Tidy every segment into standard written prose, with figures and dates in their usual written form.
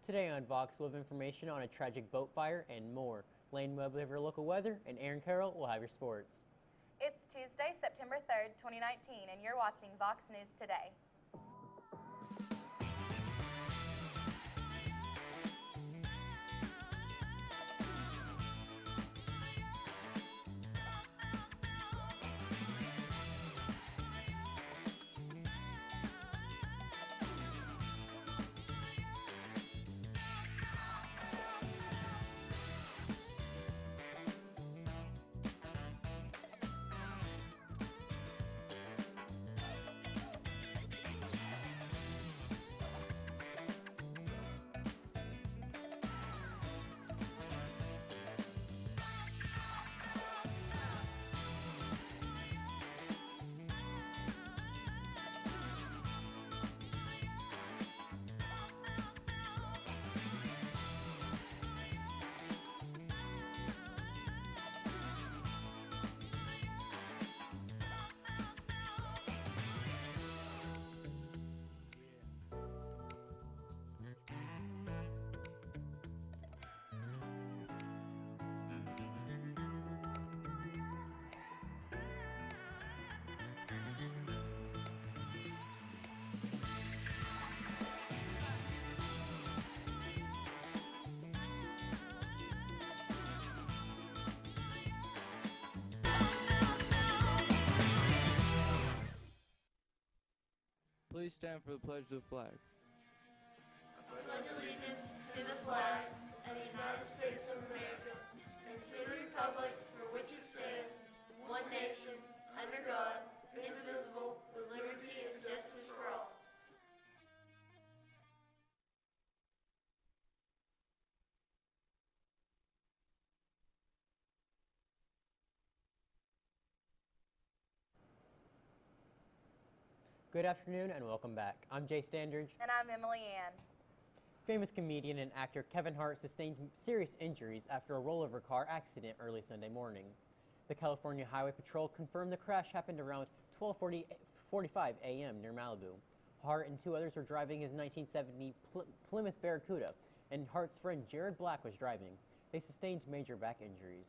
Today on Vox, we'll have information on a tragic boat fire and more. Lane Webb will have your local weather, and Aaron Carroll will have your sports. It's Tuesday, September 3rd, 2019, and you're watching Vox News Today. Please stand for the pledge of the flag. I pledge allegiance to the flag of the United States of America and to the republic for which it stands, one nation, under God, indivisible, with liberty and justice for all. Good afternoon and welcome back. I'm Jay Standridge. And I'm Emily Ann. Famous comedian and actor Kevin Hart sustained serious injuries after a rollover car accident early Sunday morning. The California Highway Patrol confirmed the crash happened around 12:45 a.m. near Malibu. Hart and two others were driving his 1970 Plymouth Barracuda, and Hart's friend Jared Black was driving. They sustained major back injuries.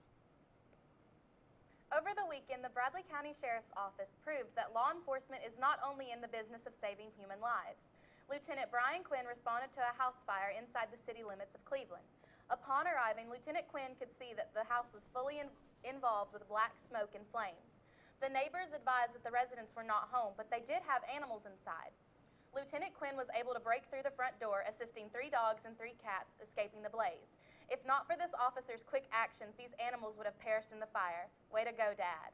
Over the weekend, the Bradley County Sheriff's Office proved that law enforcement is not only in the business of saving human lives. Lieutenant Brian Quinn responded to a house fire inside the city limits of Cleveland. Upon arriving, Lieutenant Quinn could see that the house was fully involved with black smoke and flames. The neighbors advised that the residents were not home, but they did have animals inside. Lieutenant Quinn was able to break through the front door, assisting 3 dogs and 3 cats escaping the blaze. If not for this officer's quick actions, these animals would have perished in the fire. Way to go, Dad.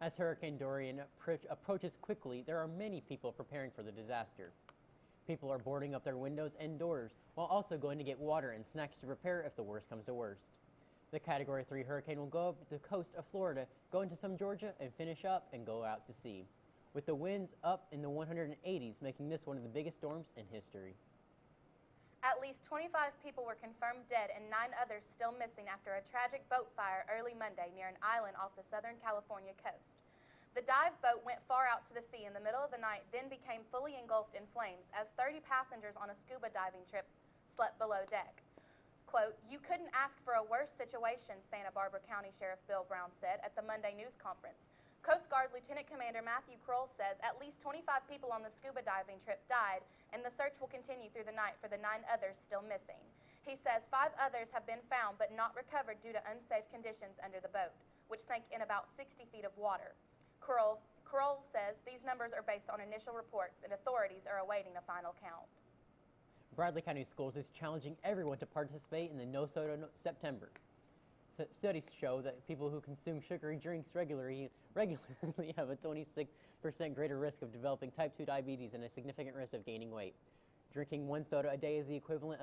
As Hurricane Dorian approaches quickly, there are many people preparing for the disaster. People are boarding up their windows and doors, while also going to get water and snacks to prepare if the worst comes to worst. The Category 3 hurricane will go up the coast of Florida, go into some Georgia, and finish up and go out to sea, with the winds up in the 180s, making this one of the biggest storms in history. At least 25 people were confirmed dead and 9 others still missing after a tragic boat fire early Monday near an island off the Southern California coast. The dive boat went far out to the sea in the middle of the night, then became fully engulfed in flames as 30 passengers on a scuba diving trip slept below deck. Quote, "You couldn't ask for a worse situation," Santa Barbara County Sheriff Bill Brown said at the Monday news conference. Coast Guard Lieutenant Commander Matthew Kroll says at least 25 people on the scuba diving trip died, and the search will continue through the night for the 9 others still missing. He says 5 others have been found but not recovered due to unsafe conditions under the boat, which sank in about 60 feet of water. Kroll says these numbers are based on initial reports, and authorities are awaiting a final count. Bradley County Schools is challenging everyone to participate in the No Soda September. Studies show that people who consume sugary drinks regularly have a 26% greater risk of developing type 2 diabetes and a significant risk of gaining weight. Drinking 1 soda a day is the equivalent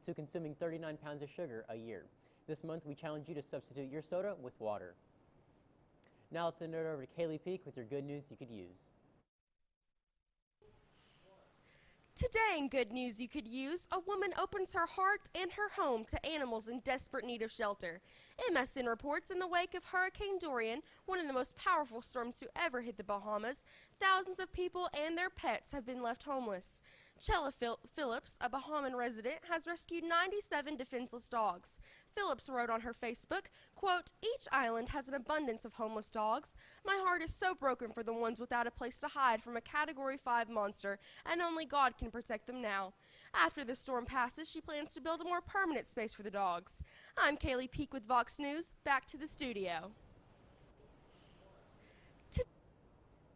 to consuming 39 pounds of sugar a year. This month, we challenge you to substitute your soda with water. Now let's send it over to Kaylee Peak with your good news you could use. Today in Good News You Could Use, a woman opens her heart and her home to animals in desperate need of shelter. MSN reports in the wake of Hurricane Dorian, one of the most powerful storms to ever hit the Bahamas, thousands of people and their pets have been left homeless. Chella Phillips, a Bahamian resident, has rescued 97 defenseless dogs. Phillips wrote on her Facebook, quote, "Each island has an abundance of homeless dogs. My heart is so broken for the ones without a place to hide from a Category 5 monster, and only God can protect them now." After the storm passes, she plans to build a more permanent space for the dogs. I'm Kaylee Peak with Vox News. Back to the studio.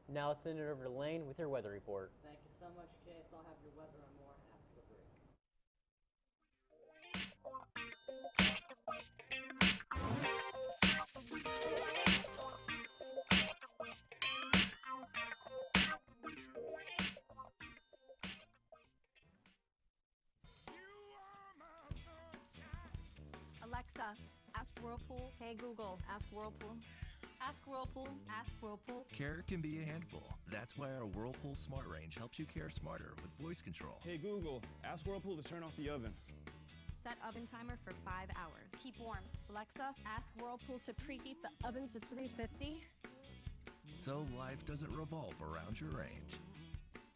Now let's send it over to Lane with your weather report. Thank you so much, Chase. I'll have your weather and more after the break. Alexa, ask Whirlpool. Hey Google, ask Whirlpool. Ask Whirlpool, ask Whirlpool. Care can be a handful. That's why our Whirlpool Smart Range helps you care smarter with voice control. Hey Google, ask Whirlpool to turn off the oven. Set oven timer for 5 hours. Keep warm. Alexa, ask Whirlpool to preheat the oven to 350. So life doesn't revolve around your range.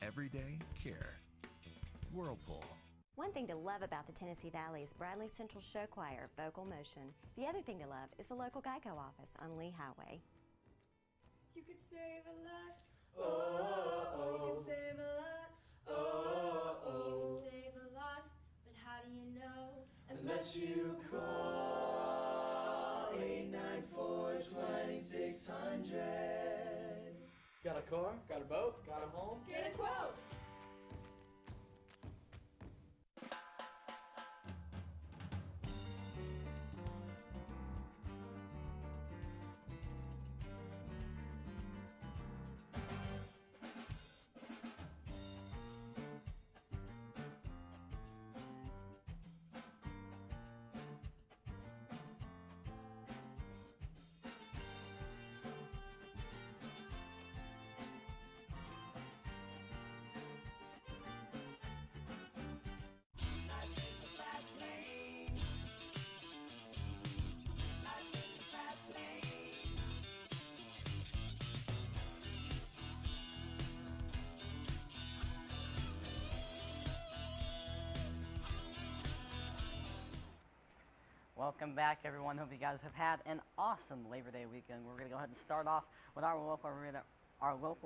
Everyday care. Whirlpool. One thing to love about the Tennessee Valley is Bradley Central Show Choir, Vocal Motion. The other thing to love is the local Geico office on Lee Highway. You could save a lot. You could save a lot. You could save a lot. But how do you know? Unless you call 894-2600. Got a car? Got a boat? Got a home? Get a quote. Welcome back, everyone. Hope you guys have had an awesome Labor Day weekend. We're going to go ahead and start off with our local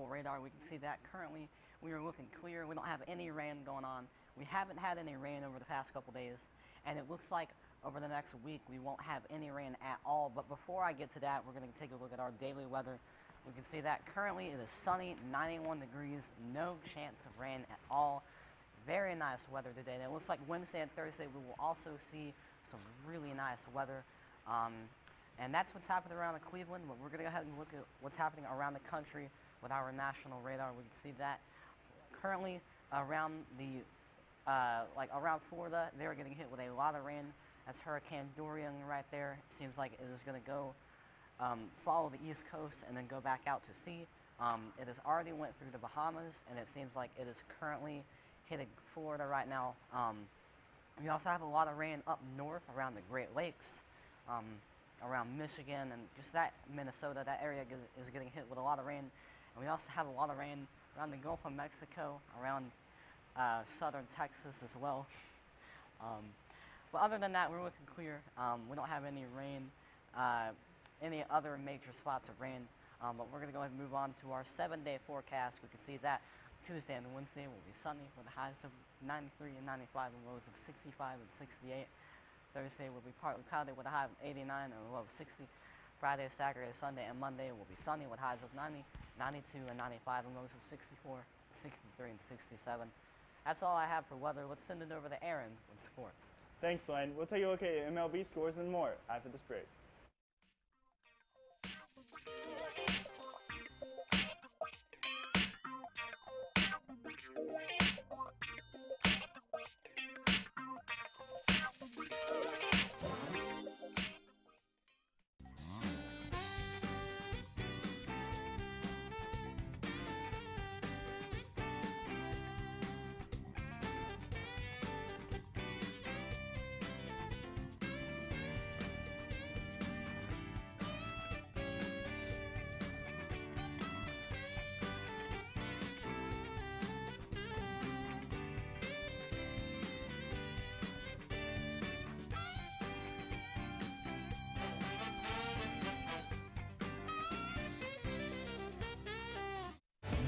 radar. We can see that currently we are looking clear. We don't have any rain going on. We haven't had any rain over the past couple days, and it looks like over the next week we won't have any rain at all. But before I get to that, we're going to take a look at our daily weather. We can see that currently it is sunny, 91 degrees, no chance of rain at all. Very nice weather today. And it looks like Wednesday and Thursday we will also see some really nice weather. And that's what's happening around Cleveland. But we're going to go ahead and look at what's happening around the country with our national radar. We can see that currently around the around Florida, they're getting hit with a lot of rain. That's Hurricane Dorian right there. It seems like it is going to go follow the East Coast and then go back out to sea. It has already went through the Bahamas, and it seems like it is currently hitting Florida right now. We also have a lot of rain up north around the Great Lakes, around Michigan, and just that Minnesota, that area is getting hit with a lot of rain. And we also have a lot of rain around the Gulf of Mexico, around southern Texas as well. But other than that, we're looking clear. We don't have any rain, any other major spots of rain. But we're going to go ahead and move on to our 7-day forecast. We can see that Tuesday and Wednesday will be sunny with highs of 93 and 95 and lows of 65 and 68. Thursday will be partly cloudy with a high of 89 and a low of 60. Friday, Saturday, Sunday, and Monday will be sunny with highs of 90, 92, and 95 and lows of 64, 63, and 67. That's all I have for weather. Let's send it over to Aaron with sports. Thanks, Len. We'll take a look at MLB scores and more after this break.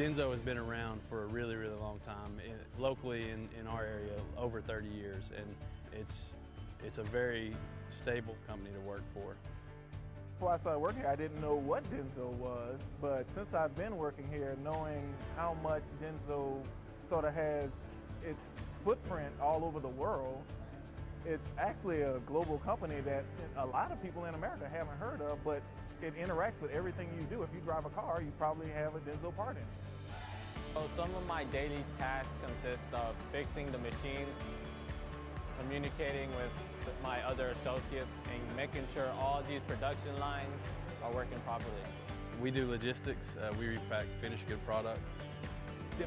Denso has been around for a really, really long time, locally in our area, over 30 years, and it's a very stable company to work for. Before I started working here, I didn't know what Denso was, but since I've been working here, knowing how much Denso sort of has its footprint all over the world, it's actually a global company that a lot of people in America haven't heard of, but it interacts with everything you do. If you drive a car, you probably have a Denso part in it. So some of my daily tasks consist of fixing the machines, communicating with my other associates, and making sure all these production lines are working properly. We do logistics. We repack finished good products.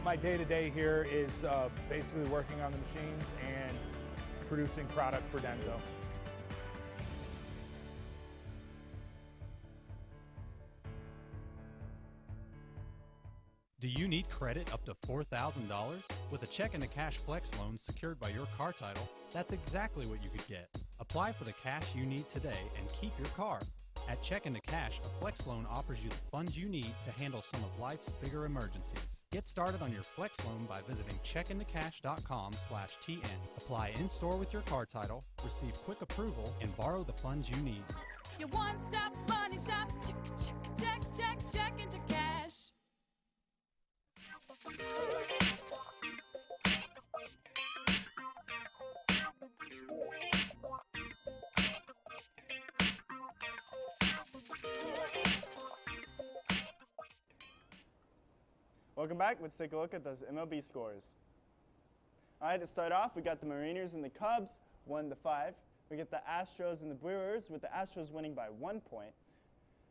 My day-to-day here is basically working on the machines and producing product for Denso. Do you need credit up to $4,000? With a check into cash flex loan secured by your car title, that's exactly what you could get. Apply for the cash you need today and keep your car. At Check into Cash, a flex loan offers you the funds you need to handle some of life's bigger emergencies. Get started on your flex loan by visiting checkintocash.com/TN. Apply in-store with your car title, receive quick approval, and borrow the funds you need. Your one-stop money shop, check into cash. Welcome back. Let's take a look at those MLB scores. All right, to start off, we got the Mariners and the Cubs, 1-5. We get the Astros and the Brewers, with the Astros winning by 1 point.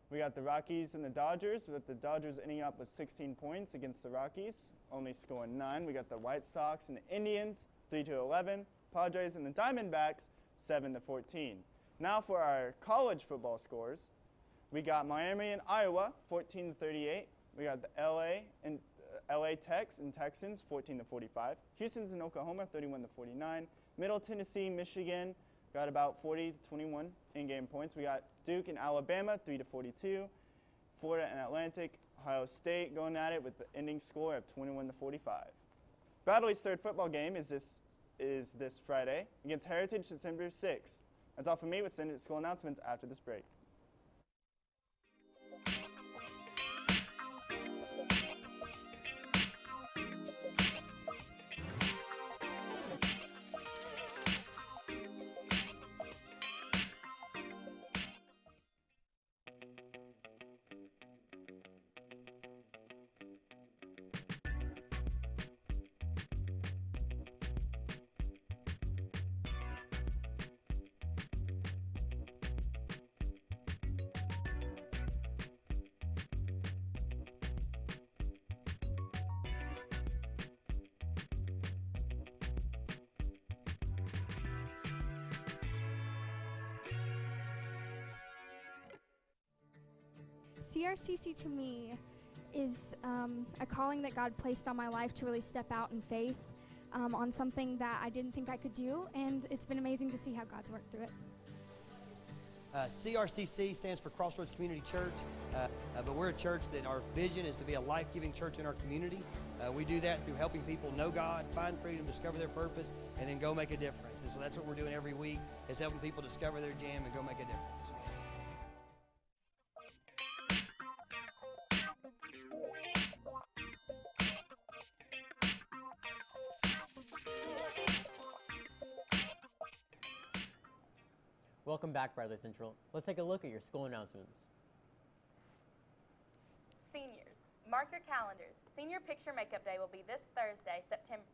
We got the Rockies and the Dodgers, with the Dodgers ending up with 16 points against the Rockies, only scoring 9. We got the White Sox and the Indians, 3-11. Padres and the Diamondbacks, 7-14. Now for our college football scores. We got Miami and Iowa, 14-38. We got the LA Tex and Texans, 14-45. Houston's and Oklahoma, 31-49. Middle Tennessee, Michigan, got about 40-21 in-game points. We got Duke and Alabama, 3-42. Florida and Atlantic, Ohio State going at it with the ending score of 21-45. Bradley's third football game is this Friday against Heritage, September 6th. That's all from me. We'll send it to school announcements after this break. CRCC to me is a calling that God placed on my life to really step out in faith on something that I didn't think I could do, and it's been amazing to see how God's worked through it. CRCC stands for Crossroads Community Church, but we're a church that our vision is to be a life-giving church in our community. We do that through helping people know God, find freedom, discover their purpose, and then go make a difference. And so that's what we're doing every week, is helping people discover their jam and go make a difference. Welcome back, Bradley Central. Let's take a look at your school announcements. Seniors, mark your calendars. Senior Picture Makeup Day will be this Thursday. September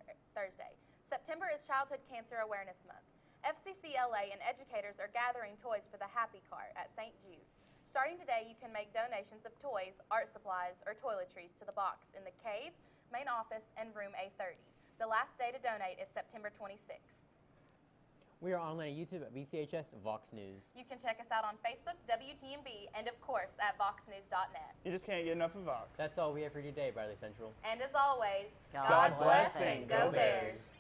is Childhood Cancer Awareness Month. FCCLA and educators are gathering toys for the Happy Cart at St. Jude. Starting today, you can make donations of toys, art supplies, or toiletries to the box in the cave, main office, and room A30. The last day to donate is September 26th. We are online at YouTube at BCHS VOX News. You can check us out on Facebook, WTMB, and of course at voxnews.net. You just can't get enough of Vox. That's all we have for you today, Bradley Central. And as always, God bless and go Bears.